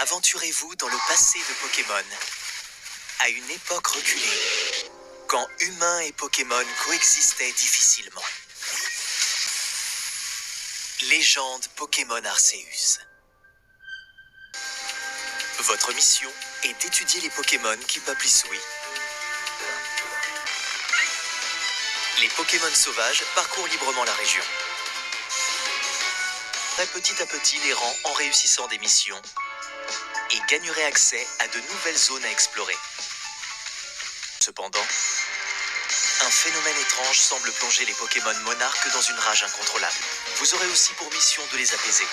Aventurez-vous dans le passé de Pokémon, à une époque reculée, quand humains et Pokémon coexistaient difficilement. Légende Pokémon Arceus. Votre mission est d'étudier les Pokémon qui peuplent Hisui. Les Pokémon sauvages parcourent librement la région. Petit à petit les rangs en réussissant des missions et gagneraient accès à de nouvelles zones à explorer. Cependant, un phénomène étrange semble plonger les Pokémon monarques dans une rage incontrôlable. Vous aurez aussi pour mission de les apaiser.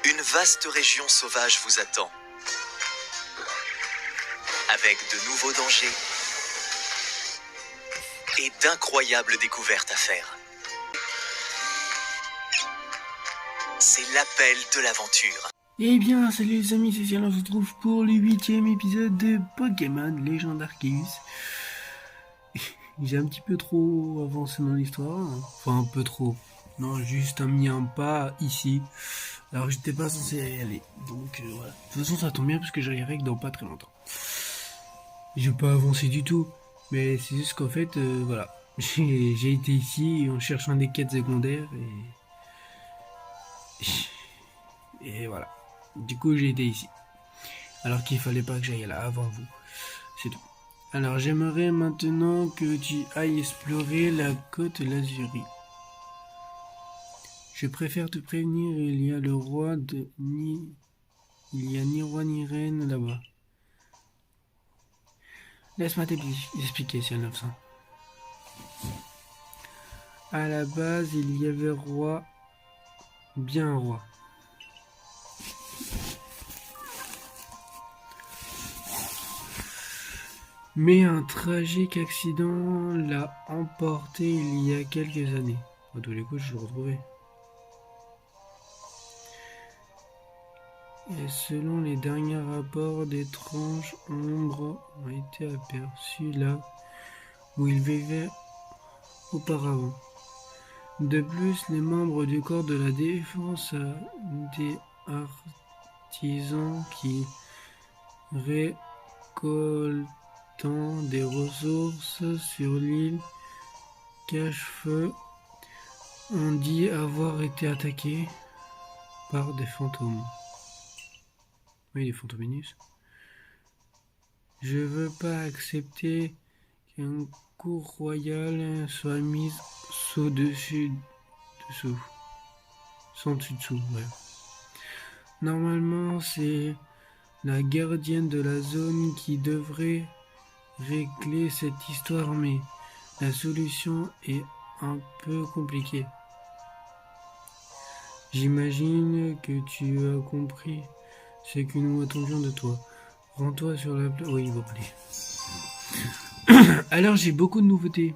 Une vaste région sauvage vous attend, avec de nouveaux dangers et d'incroyables découvertes à faire. C'est l'appel de l'aventure. Eh bien, salut les amis, c'est Ciel, on se retrouve pour le 8e épisode de Pokémon Légende Arceus. J'ai un petit peu trop avancé dans l'histoire, enfin un peu trop, non, juste mis un pas ici, alors que j'étais pas censé y aller, donc voilà. De toute façon ça tombe bien parce que j'arriverai que dans pas très longtemps. J'ai pas avancé du tout, mais c'est juste qu'en fait, voilà, j'ai été ici en cherchant des quêtes secondaires et voilà. Du coup, j'ai été ici. Alors qu'il fallait pas que j'aille là avant vous. C'est tout. Alors, j'aimerais maintenant que tu ailles explorer la côte Lazuri. Je préfère te prévenir, il y a le roi de Ni... Il y a ni roi ni reine là-bas. Laisse-moi t'expliquer, c'est 900. À la base, il y avait roi... Bien un roi. Mais un tragique accident l'a emporté il y a quelques années. À tous les coups, je l'ai retrouvé. Et selon les derniers rapports, d'étranges ombres ont été aperçues là où il vivait auparavant. De plus, les membres du corps de la défense des artisans qui récoltent des ressources sur l'île Cache-Feu ont dit avoir été attaqués par des fantômes. Oui, les fantômes. Je veux pas accepter qu'un cour royal soit mis au-dessus dessous. Sans dessus-dessous, ouais. Normalement, c'est la gardienne de la zone qui devrait régler cette histoire, mais la solution est un peu compliquée. J'imagine que tu as compris ce que nous attendions de toi. Rends-toi sur la place. Oui, bon, allez. Alors, j'ai beaucoup de nouveautés.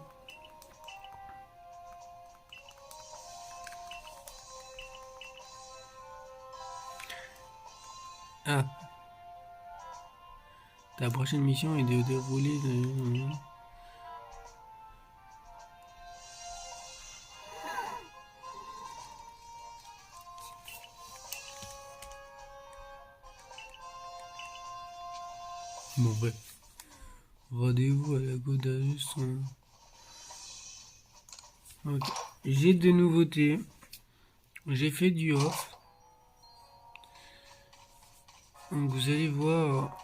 Ah. Ta prochaine mission est de dérouler de... Bon, bref. Rendez-vous à la côte d'Arceus. Ok. J'ai des nouveautés. J'ai fait du off. Donc vous allez voir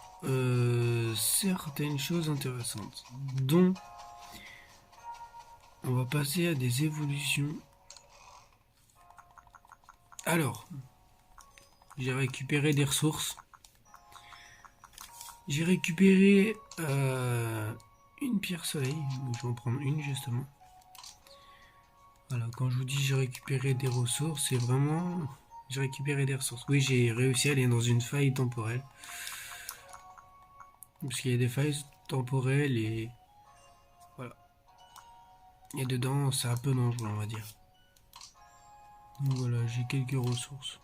certaines choses intéressantes. Dont on va passer à des évolutions. Alors, j'ai récupéré des ressources. J'ai récupéré une pierre soleil. Donc je vais en prendre une justement. Voilà, quand je vous dis j'ai récupéré des ressources, c'est vraiment... J'ai récupéré des ressources. Oui, j'ai réussi à aller dans une faille temporelle. Parce qu'il y a des failles temporelles et... Voilà. Et dedans, c'est un peu dangereux, on va dire. Donc voilà, j'ai quelques ressources.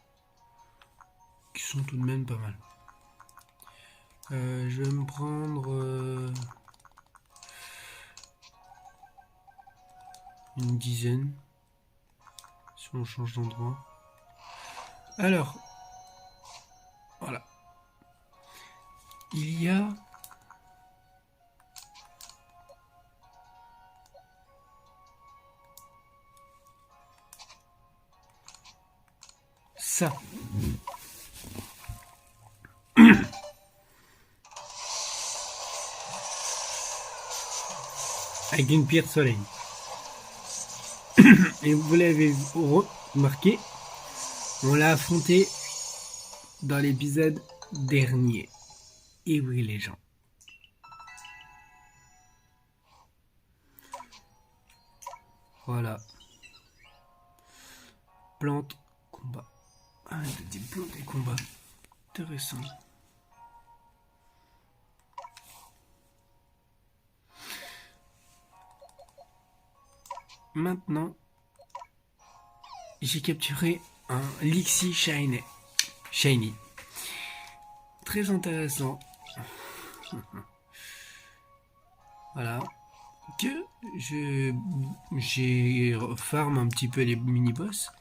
Qui sont tout de même pas mal. Je vais me prendre... une dizaine. Si on change d'endroit. Alors, il y a ça. Avec une pierre soleil. Et vous l'avez remarqué, on l'a affronté dans l'épisode dernier. Et oui les gens. Voilà. Plante, combat. Ah, il a dit plante et combat. Intéressant. Maintenant, j'ai capturé un Lixie Shiny. Très intéressant. Voilà. Que j'ai farm un petit peu les mini-boss.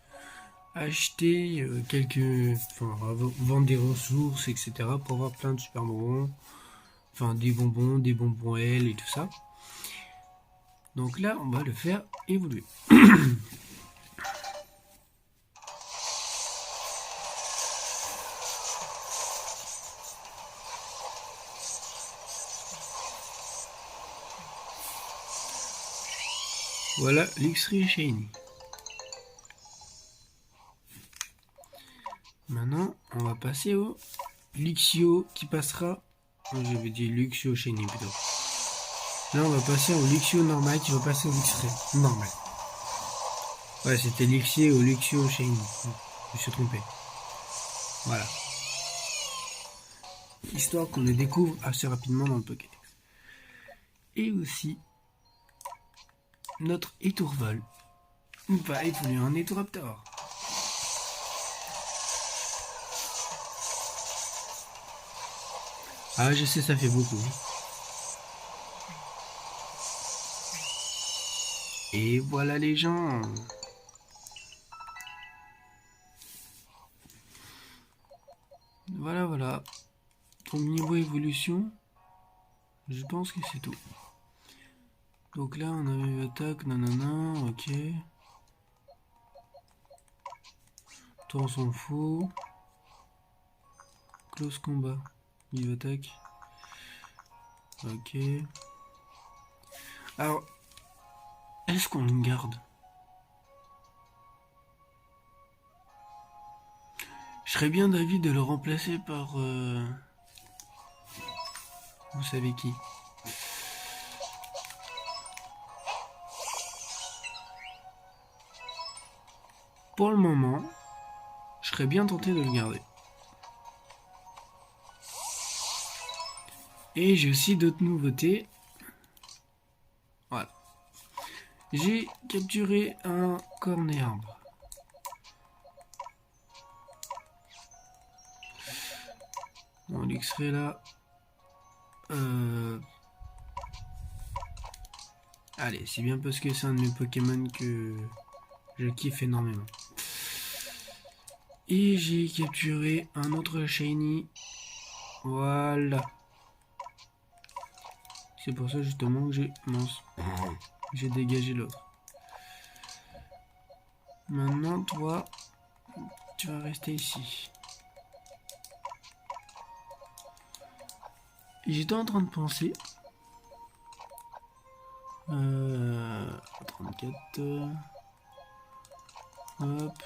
Acheter quelques... Enfin, vendre des ressources, etc. pour avoir plein de super bonbons. Enfin, des bonbons L et tout ça. Donc là, on va le faire évoluer. Voilà l'X-Ray Shiny. Maintenant, on va passer au Luxio qui passera... Je vais dire Luxio Shiny plutôt. Là, on va passer au Luxio normal qui va passer au X-Ray normal. Ouais, c'était Luxio ou Luxio Shiny. Je me suis trompé. Voilà. Histoire qu'on le découvre assez rapidement dans le Pokédex. Et aussi, notre étourvol va évoluer en Étouraptor. Ah, je sais, ça fait beaucoup. Et voilà les gens. Voilà. Pour niveau évolution, je pense que c'est tout. Donc là, on avait attaque, nanana, ok. Toi, on s'en fout. Close combat. Il attaque. Ok. Alors, est-ce qu'on le garde? Je serais bien d'avis de le remplacer par... Vous savez qui? Pour le moment, je serais bien tenté de le garder. Et j'ai aussi d'autres nouveautés. Voilà. J'ai capturé un cornet-arbre. Bon, l'X-Ray là. Allez, c'est bien parce que c'est un de mes Pokémon que je kiffe énormément. Et j'ai capturé un autre Shiny. Voilà. C'est pour ça justement que j'ai dégagé l'autre. Maintenant, toi, tu vas rester ici. J'étais en train de penser. 34. Hop.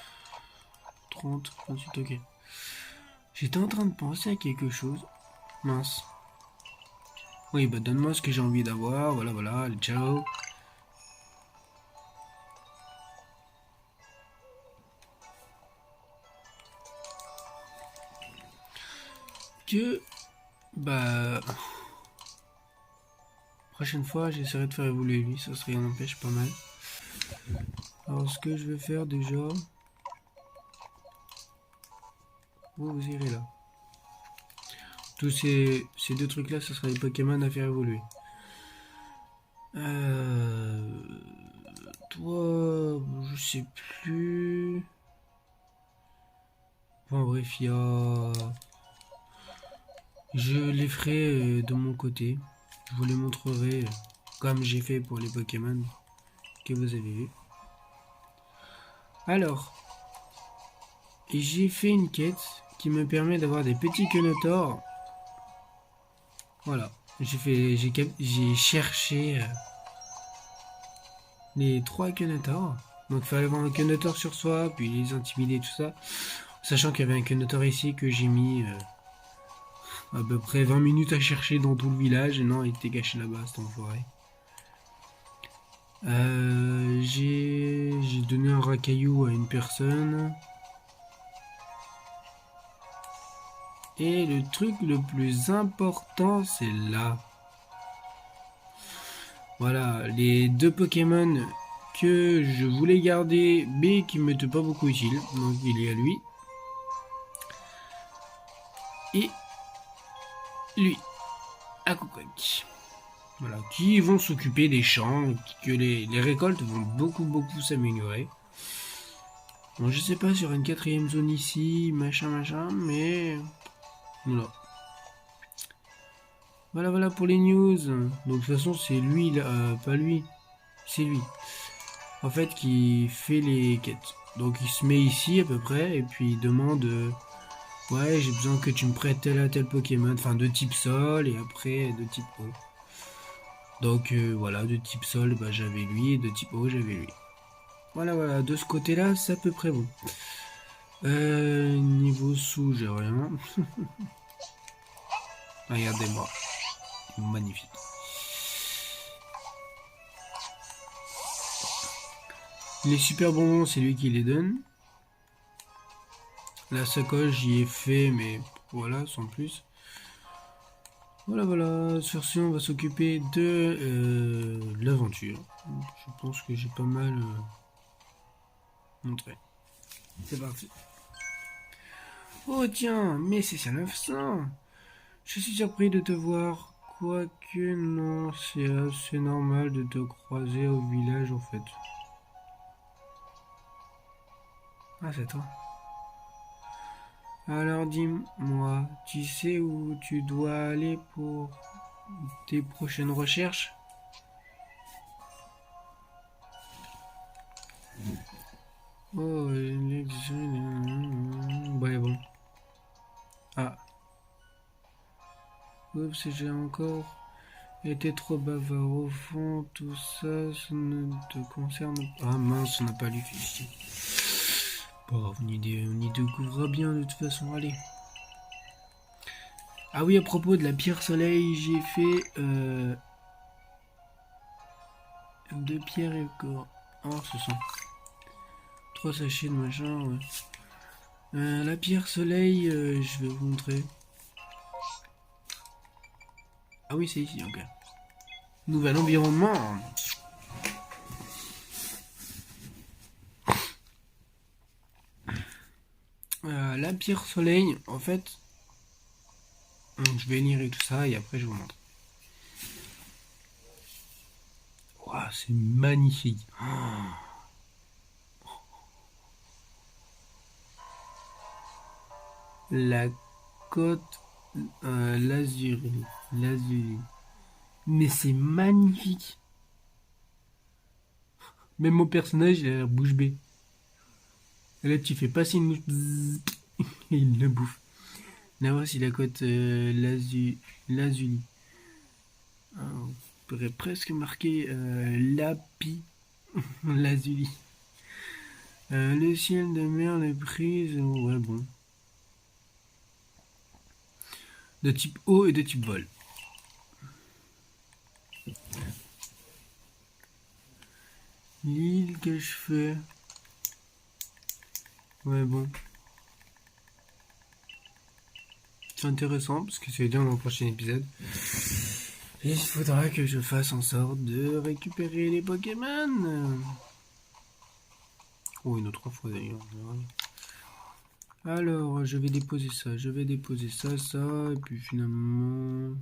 30, 38, ok. J'étais en train de penser à quelque chose. Mince. Oui, bah donne-moi ce que j'ai envie d'avoir. Voilà, allez, ciao. Bah... Prochaine fois, j'essaierai de faire évoluer lui, ça serait un empêche pas mal. Alors, ce que je vais faire déjà... Vous irez là. Tous ces deux trucs-là, ça sera des Pokémon à faire évoluer. Toi, je sais plus... Bon, bref, il y a... Je les ferai de mon côté. Je vous les montrerai comme j'ai fait pour les Pokémon que vous avez vus. Alors, j'ai fait une quête qui me permet d'avoir des petits Quenotors. Voilà, j'ai cherché les 3 Quenotors. Donc il fallait avoir un Quenotor sur soi, puis les intimider, tout ça. Sachant qu'il y avait un Quenotor ici que j'ai mis à peu près 20 minutes à chercher dans tout le village. Et non, il était caché là-bas, cet enfoiré. J'ai donné un racaillou à une personne. Et le truc le plus important, c'est là. Voilà, les 2 Pokémon que je voulais garder, mais qui m'étaient pas beaucoup utiles. Donc il y a lui. Et lui, à Kokwak. Voilà, qui vont s'occuper des champs, que les récoltes vont beaucoup s'améliorer. Bon, je sais pas sur une 4ème zone ici, machin, mais voilà. Voilà pour les news. Donc de toute façon c'est lui, pas lui, c'est lui. En fait qui fait les quêtes. Donc il se met ici à peu près et puis il demande ouais j'ai besoin que tu me prêtes tel à tel Pokémon, enfin de type sol et après de type eau. Donc voilà, de type sol bah, j'avais lui et de type eau j'avais lui. Voilà, de ce côté là c'est à peu près bon. Niveau sous j'ai rien. Regardez-moi. Magnifique. Les super bonbons, c'est lui qui les donne. La sacoche, j'y ai fait, mais voilà, sans plus. Voilà. Sur ce, on va s'occuper de l'aventure. Je pense que j'ai pas mal montré. C'est parti. Oh tiens, mais c'est ça 900. Je suis surpris de te voir. Quoique non, c'est assez normal de te croiser au village en fait. Ah, c'est toi. Alors dis-moi, tu sais où tu dois aller pour tes prochaines recherches? Oh, ouais, bon. Ah. Oups, j'ai encore été trop bavard au fond. Tout ça, ça ne te concerne pas. Ah mince, on n'a pas lu fichier. Bon, on y découvrira bien de toute façon, allez. Ah oui, à propos de la pierre soleil, j'ai fait 2 pierres et corps. Oh, ce sont 3 sachets de machin, ouais. La pierre soleil, je vais vous montrer. Ah oui, c'est ici, ok. Nouvel environnement. La pierre soleil, en fait, je vais lire et tout ça et après je vous montre. Wow, c'est magnifique. La côte Lazuli. Mais c'est magnifique. Même mon personnage, il a l'air bouche bée. Et là, tu fais passer une mouche. Et il le bouffe. Là, voici la côte Lazuli. On pourrait presque marquer Lapi Lazuli. Le ciel de mer est prise. Ouais, bon. De type eau et de type vol. L'île que je fais. Ouais, bon. C'est intéressant parce que c'est bien dans le prochain épisode. Il faudra que je fasse en sorte de récupérer les Pokémon. Oh, une autre fois d'ailleurs. Alors, je vais déposer ça, et puis finalement...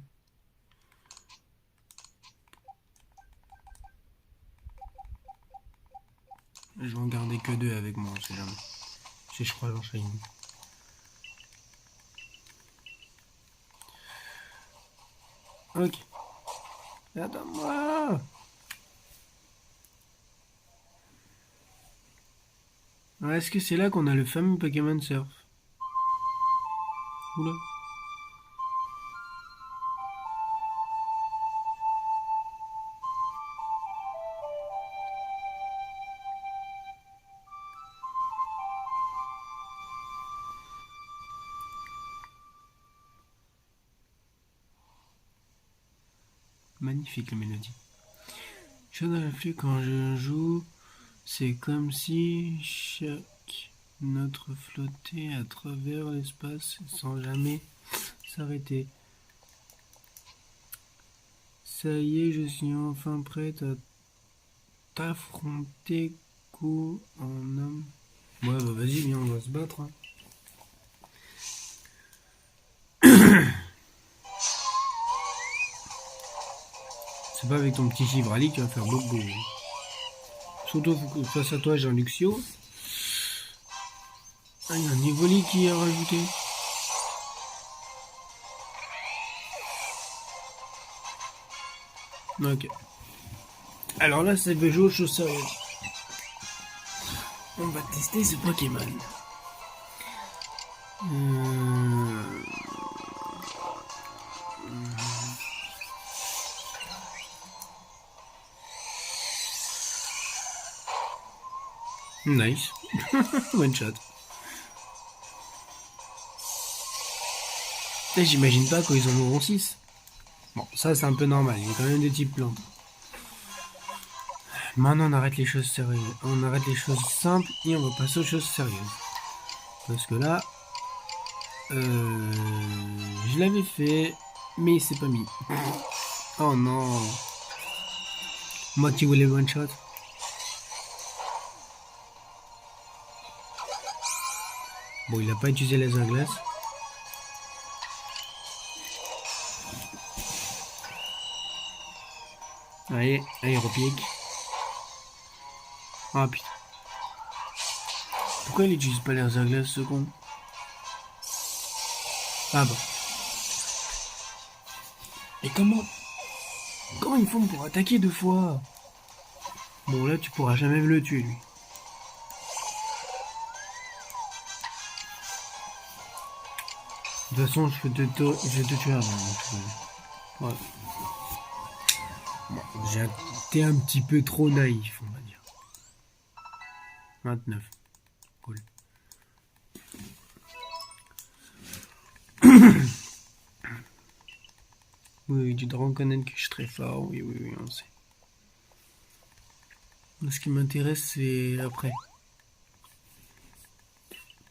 Je vais en garder que 2 avec moi, on sait jamais. Si je crois j'enchaîne. Ok. Attends-moi. Ah, est-ce que c'est là qu'on a le fameux Pokémon Surf? Oula. Magnifique la mélodie. Chose à réfléchir quand je joue, c'est comme si chaque note flottait à travers l'espace sans jamais s'arrêter. Ça y est, je suis enfin prête à t'affronter coup en homme. Ouais, bah vas-y, viens, on va se battre. Hein. C'est pas avec ton petit Givrali qui va faire beaucoup. Surtout face à toi, j'ai un Luxio. Ah, il y a un Nivoli qui est rajouté. Ok. Alors là, ça veut jouer aux choses sérieuses. On va tester ce Pokémon. Nice. One shot. J'imagine pas qu'ils en auront 6. Bon, ça c'est un peu normal, il y a quand même des types plantes. Maintenant on arrête les choses sérieuses. On arrête les choses simples et on va passer aux choses sérieuses. Parce que là, je l'avais fait, mais il s'est pas mis. Oh non. Moi qui voulais one shot. Bon, il a pas utilisé les glace. Allez, allez, repique. Ah putain. Pourquoi il utilise pas les glace ce con? Ah bah. Et comment ils font pour attaquer 2 fois? Bon là tu pourras jamais le tuer lui. De toute façon je vais te tuer avant. Ouais. Bon, j'ai été un petit peu trop naïf on va dire. 29. Cool. Oui, tu dois reconnaître que je suis très fort. Oui, on sait. Ce qui m'intéresse, c'est après.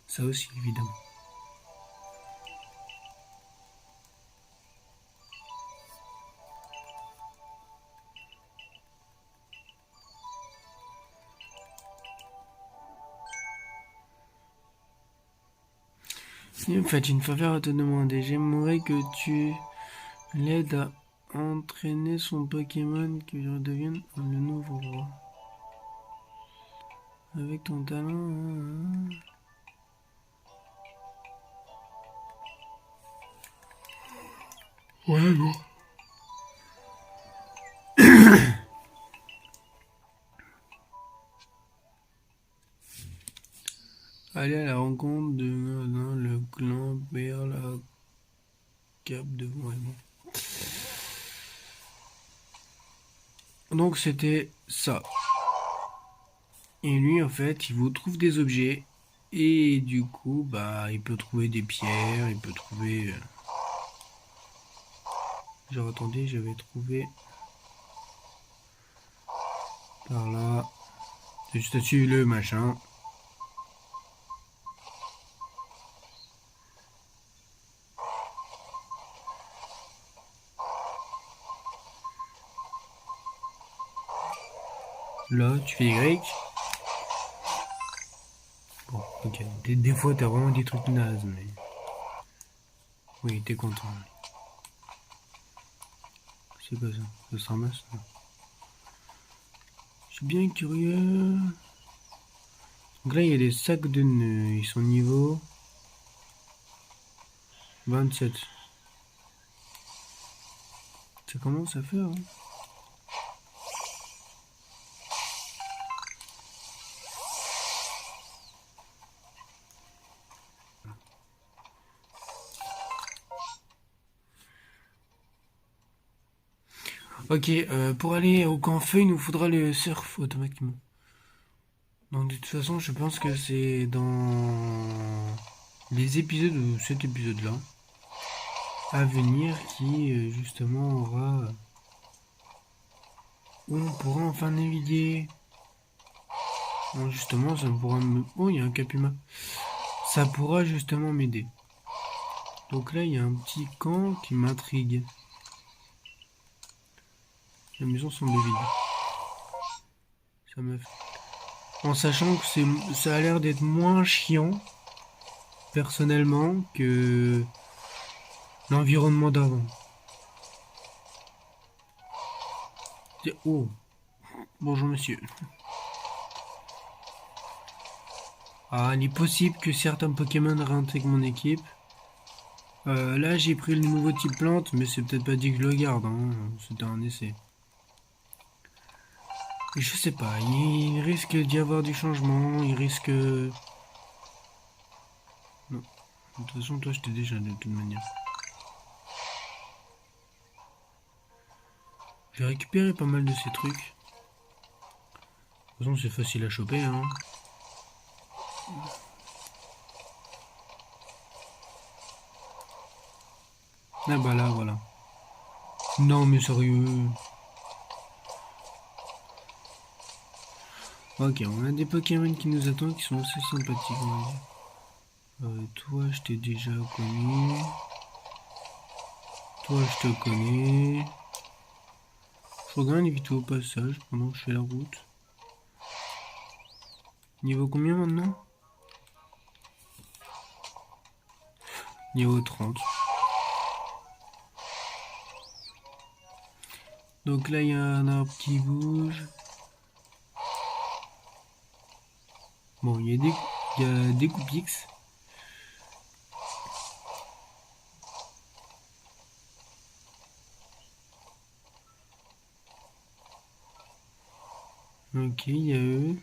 Ça aussi, évidemment. En fait, j'ai une faveur à te demander. J'aimerais que tu l'aides à entraîner son Pokémon qui redevienne le nouveau roi. Avec ton talent. Ouais, bon. Aller à la rencontre de le clan vers la Cap de Vraiment. Donc c'était ça. Et lui en fait il vous trouve des objets et du coup bah il peut trouver des pierres, il peut trouver genre attendez j'avais trouvé par là des statues le machin. Là tu fais Y. Bon ok des fois t'as vraiment des trucs nazes mais oui t'es content. C'est quoi ça? Ça se ramasse là. Je suis bien curieux. Donc là il y a des sacs de nœuds, ils sont niveau 27. Ça commence à faire, hein. Ok, pour aller au camp feu, il nous faudra le surf automatiquement. Donc de toute façon, je pense que c'est dans les épisodes, ou cet épisode-là, à venir, qui justement aura... où on pourra enfin naviguer. Non, justement, ça pourra me... Oh, il y a un Capuma. Ça pourra justement m'aider. Donc là, il y a un petit camp qui m'intrigue. La maison semble vide. Ça me... En sachant que ça a l'air d'être moins chiant, personnellement, que l'environnement d'avant. Oh, bonjour monsieur. Ah, il est possible que certains Pokémon réintègrent mon équipe. Là, j'ai pris le nouveau type plante, mais c'est peut-être pas dit que je le garde, hein. C'était un essai. Et je sais pas, il risque d'y avoir du changement, il risque... Non. De toute façon, toi, je t'ai déjà de toute manière. J'ai récupéré pas mal de ces trucs. De toute façon, c'est facile à choper, hein. Ah bah là, voilà. Non, mais sérieux. Ok, on a des Pokémon qui nous attendent, qui sont assez sympathiques, on va dire. Toi, je t'ai déjà connu. Toi, je te connais. Je regarde une vidéo au passage pendant que je fais la route. Niveau combien maintenant? Niveau 30. Donc là, il y a un arbre qui bouge. Bon, il y a des Coupix. Ok, il y a eux.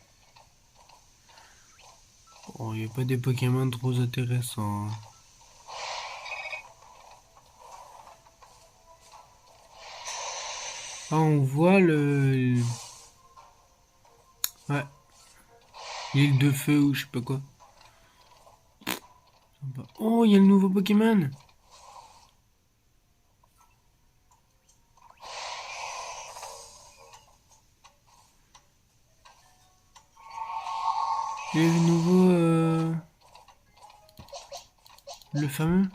Bon, il n'y a pas des Pokémon trop intéressants, hein. Ah, on voit le... Ouais. L'île de feu ou je sais pas quoi. Oh, il y a le nouveau Pokémon. Et le nouveau... Le fameux.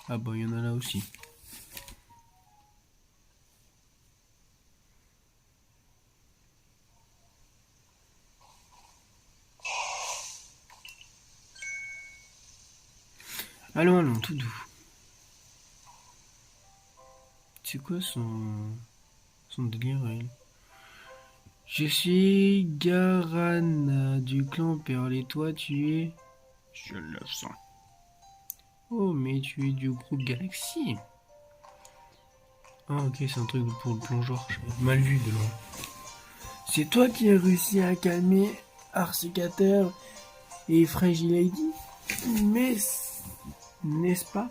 Ah bah, il y en a là aussi. Allons, allons, tout doux. C'est quoi son délire, elle? Je suis Garana du clan Perle et toi tu es... Je le sens. Oh mais tu es du groupe Galaxy. Ah ok, c'est un truc pour le plongeoir, mal vu de loin. C'est toi qui as réussi à calmer Arcicater et Fragilady? Mais n'est-ce pas?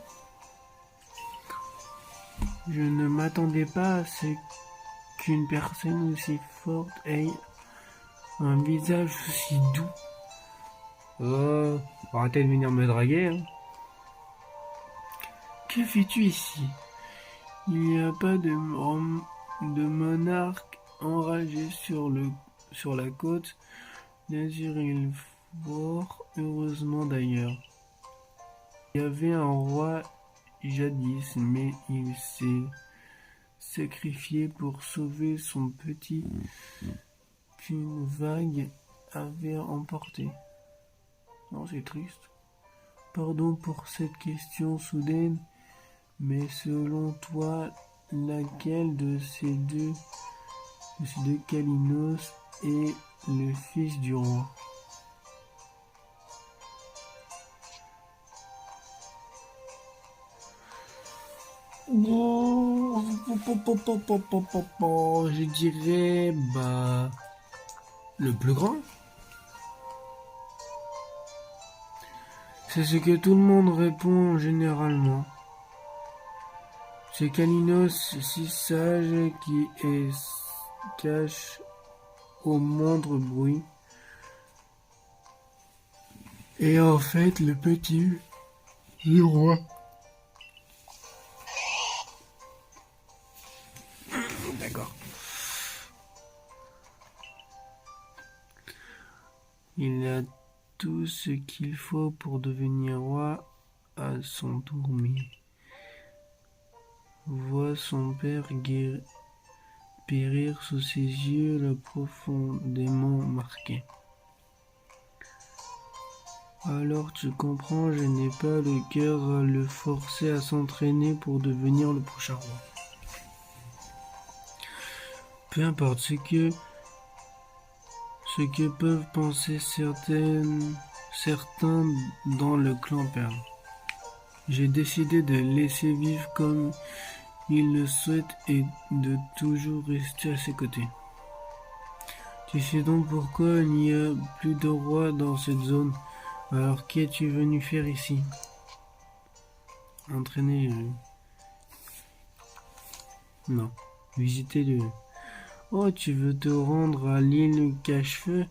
Je ne m'attendais pas à ce qu'une personne aussi forte ait un visage aussi doux. Oh, arrêtez de venir me draguer, hein. Que fais-tu ici? Il n'y a pas de monarque enragé sur la côte d'Azur fort heureusement d'ailleurs. Il y avait un roi jadis, mais il s'est sacrifié pour sauver son petit qu'une vague avait emporté. Non, c'est triste. Pardon pour cette question soudaine, mais selon toi, laquelle de ces deux Kalinos est le fils du roi? Oh, Je dirais, le plus grand. C'est ce que tout le monde répond généralement. C'est Kalinos, si sage qui cache au moindre bruit. Et en fait, le petit du roi. D'accord. Il a tout ce qu'il faut pour devenir roi à son tour, mais voit son père périr sous ses yeux, l'a profondément marqué. Alors tu comprends, je n'ai pas le cœur à le forcer à s'entraîner pour devenir le prochain roi. Peu importe ce que peuvent penser certains dans le clan Perle. J'ai décidé de laisser vivre comme il le souhaite et de toujours rester à ses côtés. Tu sais donc pourquoi il n'y a plus de roi dans cette zone. Alors qu'es-tu venu faire ici? Entraîner... Non. Visiter le... Oh, tu veux te rendre à l'île Cache-Feu?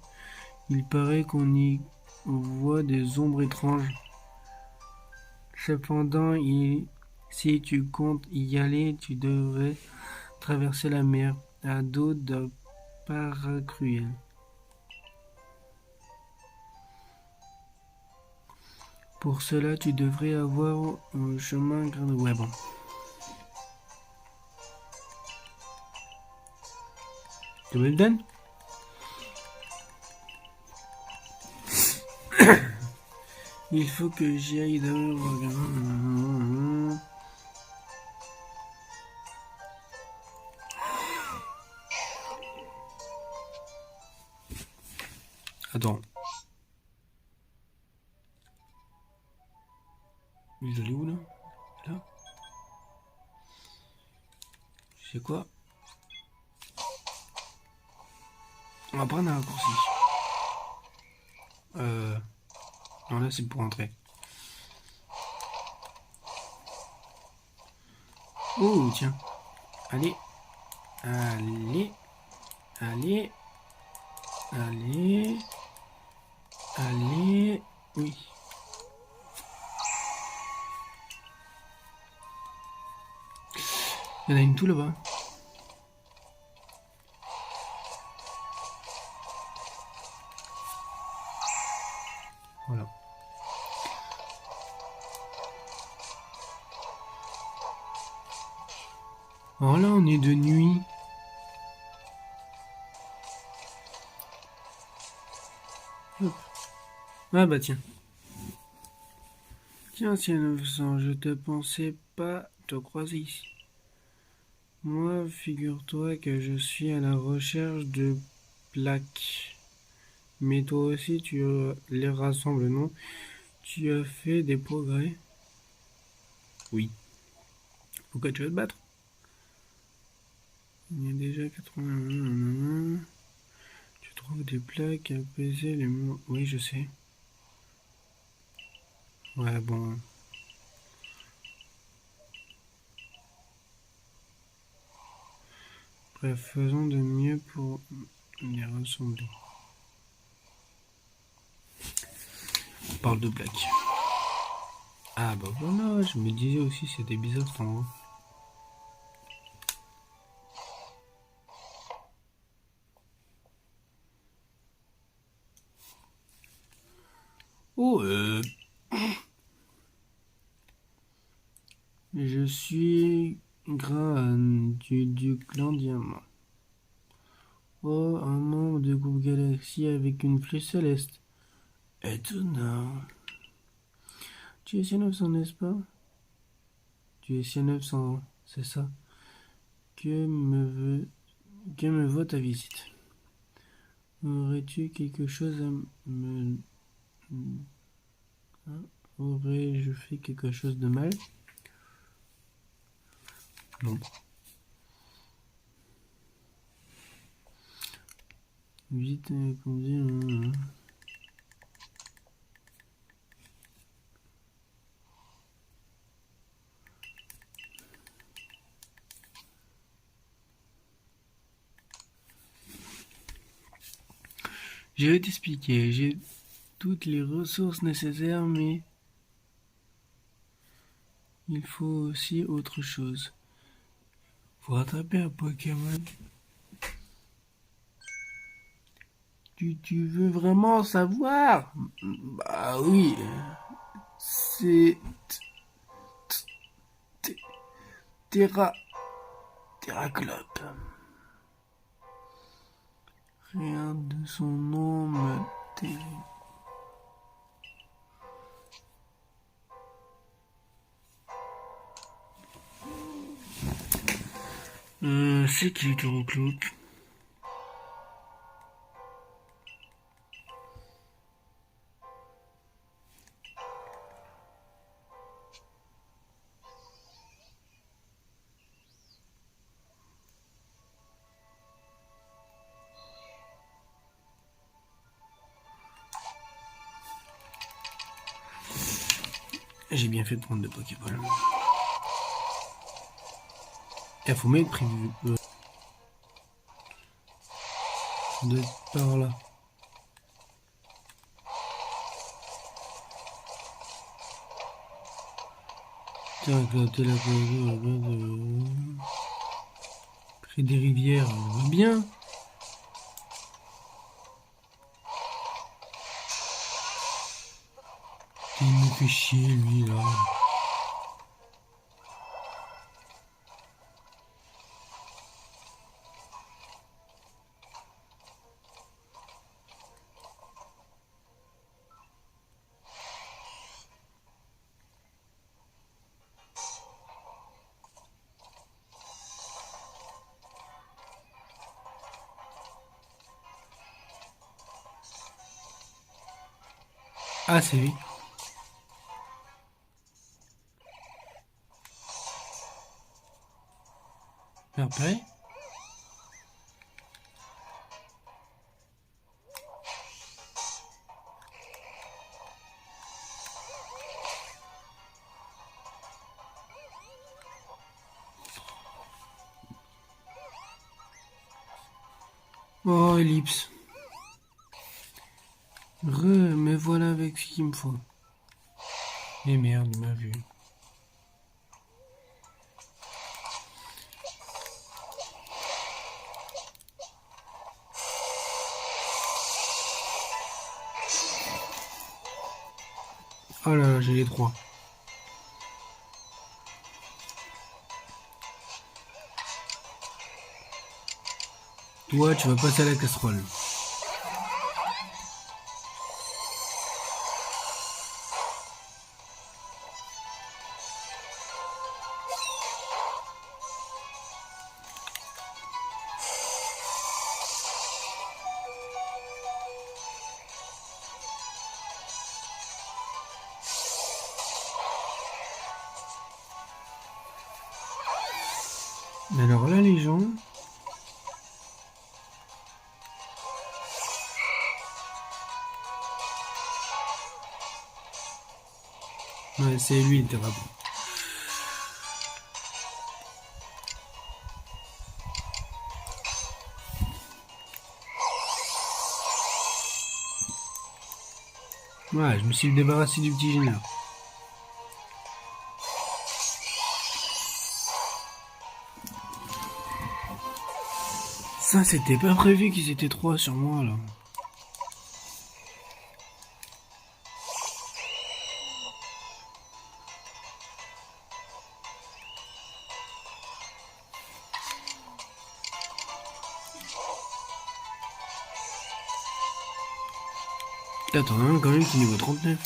Il paraît qu'on y voit des ombres étranges. Cependant, si tu comptes y aller, tu devrais traverser la mer à dos d'un paracruel. Pour cela, tu devrais avoir un chemin grande. Ouais, bon. Tu me le donnes? Il faut que j'y aille d'abord. Attends. Mais j'allais où là? Là? Tu sais quoi? On va prendre un raccourci. Non, là c'est pour entrer. Oh, tiens. Allez. Allez. Allez. Allez. Allez. Oui. Il y en a une tout là-bas. Voilà. Alors là, on est de nuit. Hop. Ah bah tiens. Tiens, c'est 900, je te pensais pas te croiser ici. Moi, figure-toi que je suis à la recherche de plaques. Mais toi aussi, tu les rassembles, non? Tu as fait des progrès? Oui. Pourquoi tu veux te battre? Il y a déjà 80... Tu trouves des plaques à apaiser les mots... Oui, je sais. Ouais, bon... Bref, faisons de mieux pour les rassembler. On parle de plaques. Ah bah voilà, je me disais aussi c'était bizarre cet endroit. Oh, je suis Graham du clan Diamant. Oh, un membre de groupe Galaxy avec une flèche céleste. Étonnant. Tu es C900, n'est-ce pas? Tu es C900, c'est ça. Que me vaut ta visite? Aurais-tu quelque chose à me... Aurais-je fait quelque chose de mal? Non. Vite, comme dire. Je vais t'expliquer. J'ai toutes les ressources nécessaires, mais il faut aussi autre chose. Faut attraper un Pokémon. Tu veux vraiment savoir? Bah oui. C'est Terra Terraclope. Rien de son nom me terrible. C'est qui Terraclope? J'ai bien fait de prendre de Pokéball. Il faut mettre prévu. De par là. Tiens, t'es là, près des rivières, on va bien. Il me fait chier, lui, là. Ah, c'est lui. Après. Oh, ellipse. Me voilà avec ce qu'il me faut. Et merde, il m'a vu. Oh là là, j'ai les trois. Toi, tu vas passer à la casserole. Alors là, les gens... Ouais, c'est lui le thérapeute. Ouais, je me suis débarrassé du petit général. Ça, c'était pas prévu qu'ils étaient trois sur moi, là. Là, t'en as un quand même qui est niveau 39.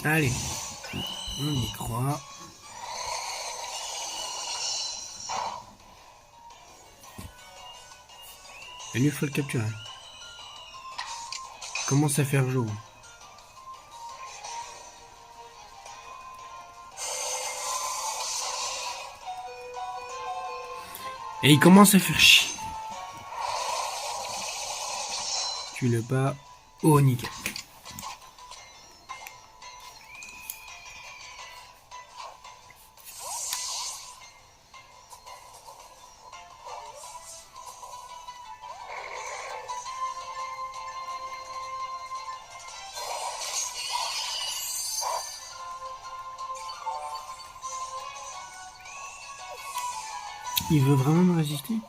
Allez, on y croit. Et lui, il faut le capturer. Il commence à faire jour. Et il commence à faire chier. Tu le pas. Oh, nickel. Il veut vraiment me résister?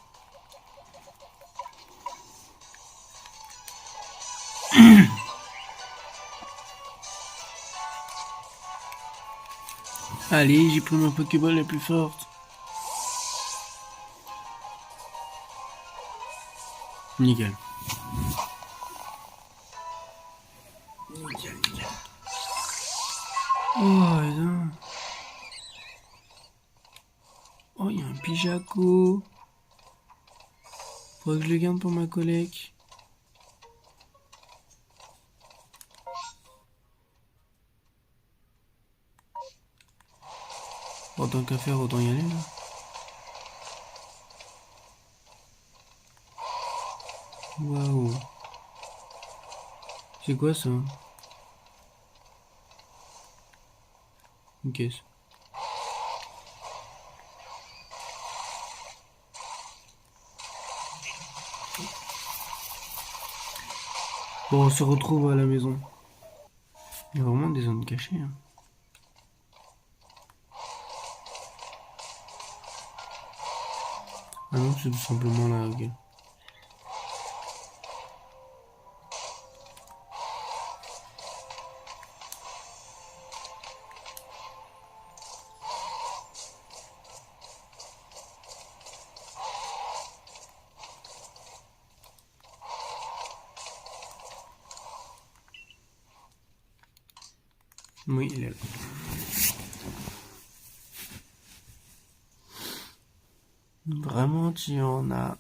Allez, j'ai pris ma Pokéball la plus forte. Nickel. Nickel, nickel. Oh, non. Oh, il y a un Pijaco. Faudrait que je le garde pour ma collecte. Autant qu'à faire, autant y aller là. Waouh. C'est quoi ça? Une caisse. Bon, on se retrouve à la maison. Il y a vraiment des zones cachées. Hein. Ah non, c'est tout simplement là, ok. Oui, il est là. Vraiment, tu en as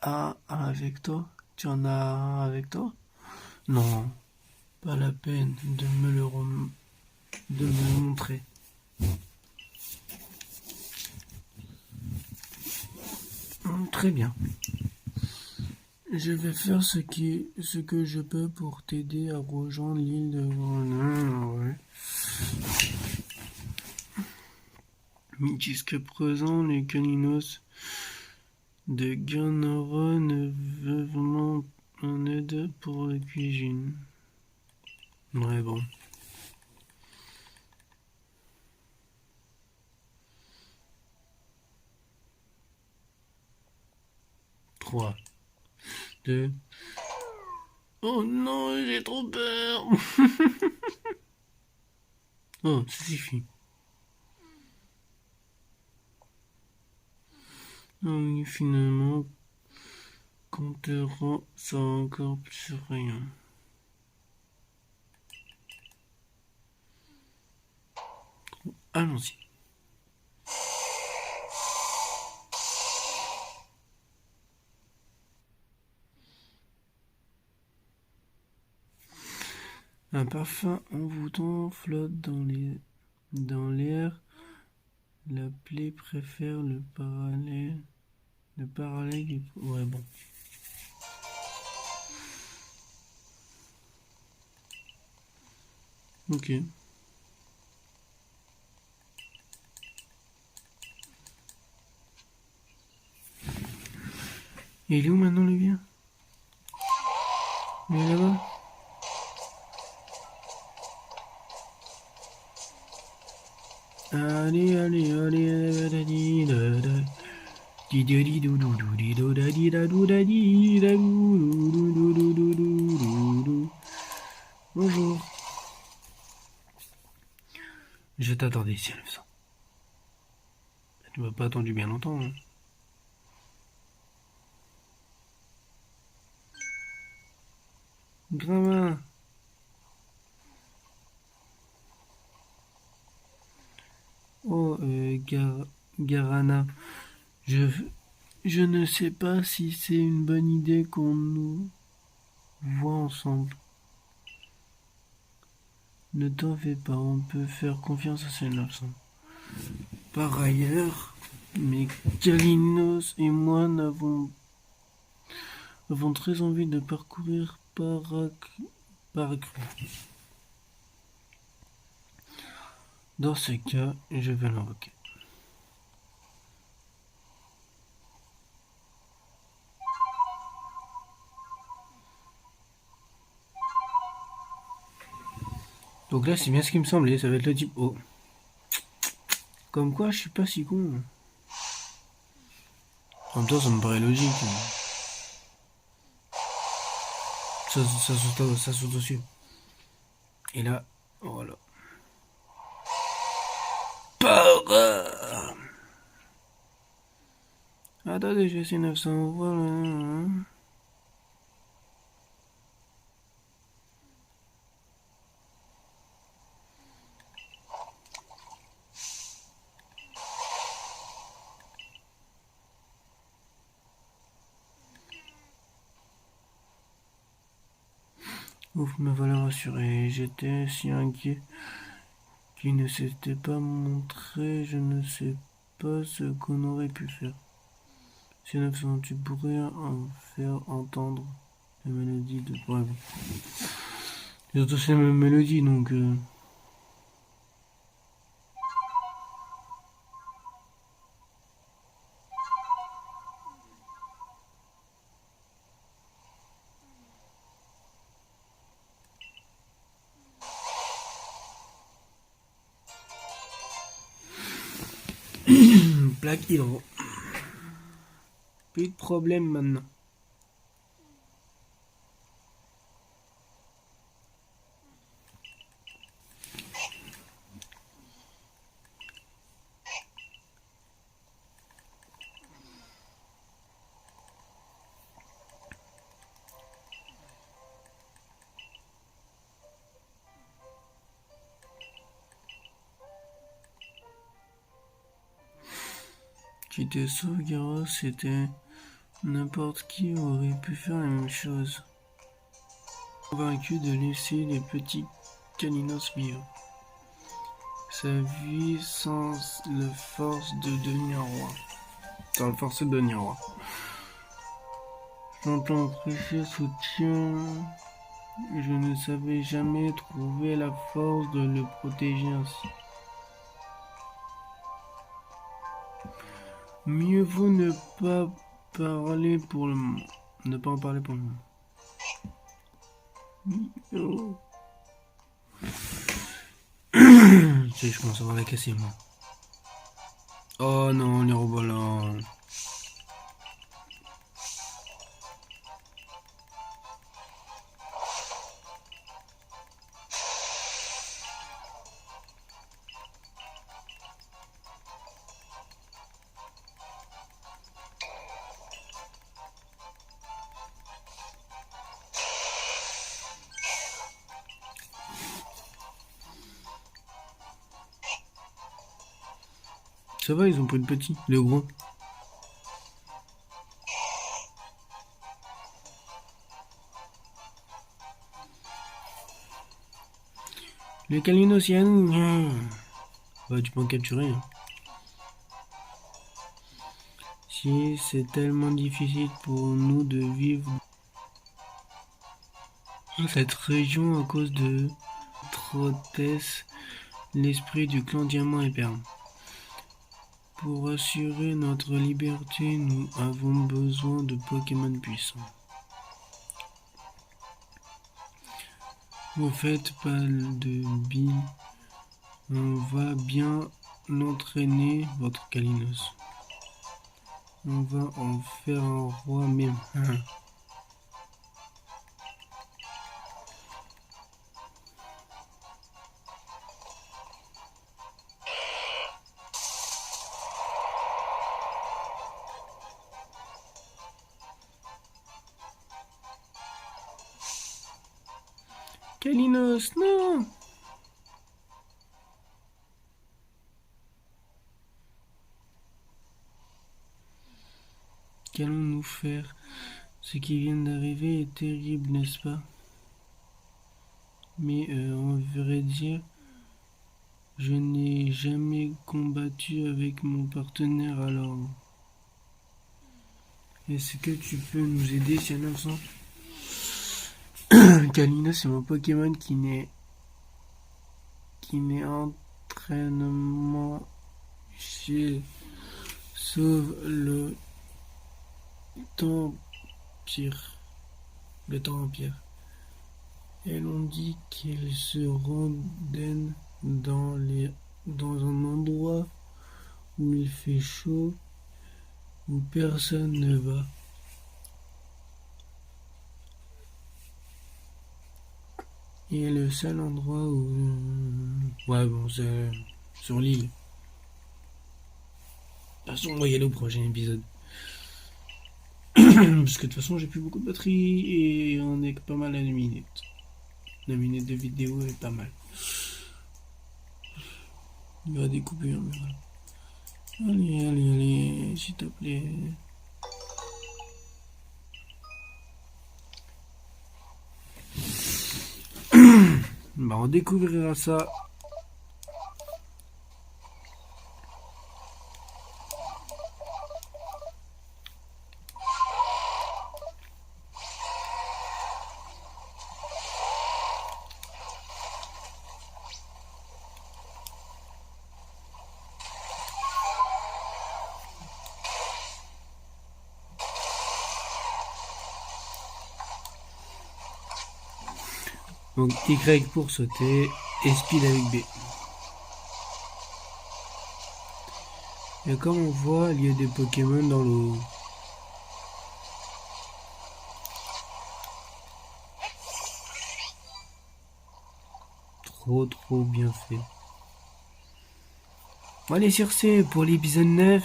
un avec toi? Tu en as un avec toi? Non, pas la peine de me le montrer. Très bien. Je vais faire ce que je peux pour t'aider à rejoindre l'île de Grenoble. Ouais. Jusqu'à présent, les caninos de Gernaro ne veulent vraiment en aide pour la cuisine. Ouais, bon. Trois, deux. Oh non, j'ai trop peur. Oh, ça suffit. Ah oui, finalement, quand te rend ça encore plus rien. Allons-y. Un parfum envoûtant flotte dans l'air. La plaie préfère le parallèle. Ouais, bon. Ok. Et il est où maintenant le bien? Il est là-bas? Allez, allez, allez, bonjour. Je t'attendais ici à la maison. Tu m'as pas attendu bien longtemps. Hein. Grandma. Oh, Garana, je, je ne sais pas si c'est une bonne idée qu'on nous voit ensemble. Ne t'en fais pas, on peut faire confiance à ces innocents. Par ailleurs, mais Kalinos et moi avons très envie de parcourir Paracru. Dans ce cas, je vais l'invoquer. Donc là, c'est bien ce qui me semblait, ça va être le type O. Comme quoi, je suis pas si con. En même temps, ça me paraît logique. Ça saute dessus. Et là, voilà. Para. Attendez, j'ai essayé 900. Voilà. Ouf, me voilà rassuré. J'étais si inquiet qu'il ne s'était pas montré. Je ne sais pas ce qu'on aurait pu faire. Si 900, tu pourrais en faire entendre la mélodie de bref. C'est surtout c'est la même mélodie, donc... Black Hero. Plus de problème maintenant. Tu te sauvegardes, c'était n'importe qui aurait pu faire la même chose. Convaincu de laisser les petits Caninos vivre. Sa vie sans la force de devenir roi. Sans le force de devenir roi. J'entends précieux soutien. Je ne savais jamais trouver la force de le protéger ainsi. Mieux vaut ne pas parler pour le moment. Ne pas en parler pour le moment. Oh. Je commence à avoir la casser, moi. Oh non, les robots là. Ça va, ils ont pris le petit, le gros. Le Kalinos, c'est à nous. Bah, tu peux en capturer. Hein. Si c'est tellement difficile pour nous de vivre dans cette région à cause de Trotès, l'esprit du clan Diamant est perdu. Pour assurer notre liberté, nous avons besoin de Pokémon puissants. Vous faites pas de bile. On va bien l'entraîner, votre Kalinos. On va en faire un roi même. Kalinos, non! qu'allons-nous faire? Ce qui vient d'arriver est terrible, n'est-ce pas? Mais en vrai dire, je n'ai jamais combattu avec mon partenaire, alors est-ce que tu peux nous aider, si à 900? Kalina, c'est mon Pokémon qui n'est entraînement chez sauve le temps pire. Le temps empire. Et l'on dit qu'il se randonne dans un endroit où il fait chaud, où personne ne va. Et le seul endroit où... Ouais, bon, c'est sur l'île. De toute façon, on va y aller au prochain épisode. Parce que de toute façon, j'ai plus beaucoup de batterie et on est pas mal à 2 minutes. 2 minutes de vidéo est pas mal. Il va découper, mais voilà. Allez, s'il te plaît. Bah, on découvrira ça. Donc Y pour sauter et speed avec B. Et comme on voit, il y a des Pokémon dans l'eau. Trop bien fait. Bon, allez, sur ce, pour l'épisode 9,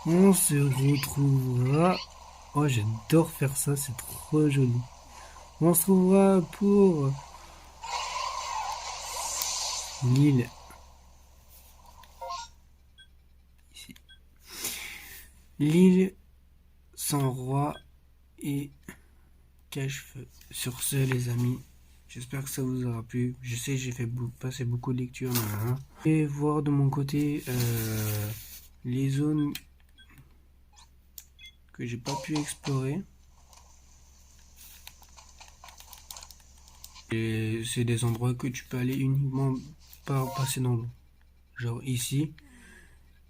on se retrouvera. Oh, j'adore faire ça, c'est trop joli. On se retrouvera pour l'île. Ici. L'île sans roi et cache-feu. Sur ce, les amis, j'espère que ça vous aura plu. Je sais, j'ai fait passer beaucoup de lectures. Et voir de mon côté les zones que j'ai pas pu explorer. Et c'est des endroits que tu peux aller uniquement par passer dans l'eau. Genre ici.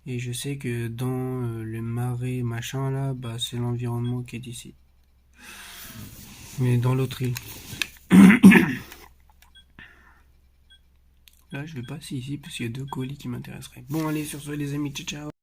Et je sais que dans le marais machin là, bah c'est l'environnement qui est ici. Mais dans l'autre île. Là je vais passer ici parce qu'il y a 2 colis qui m'intéresseraient. Bon allez, sur ce les amis, ciao ciao.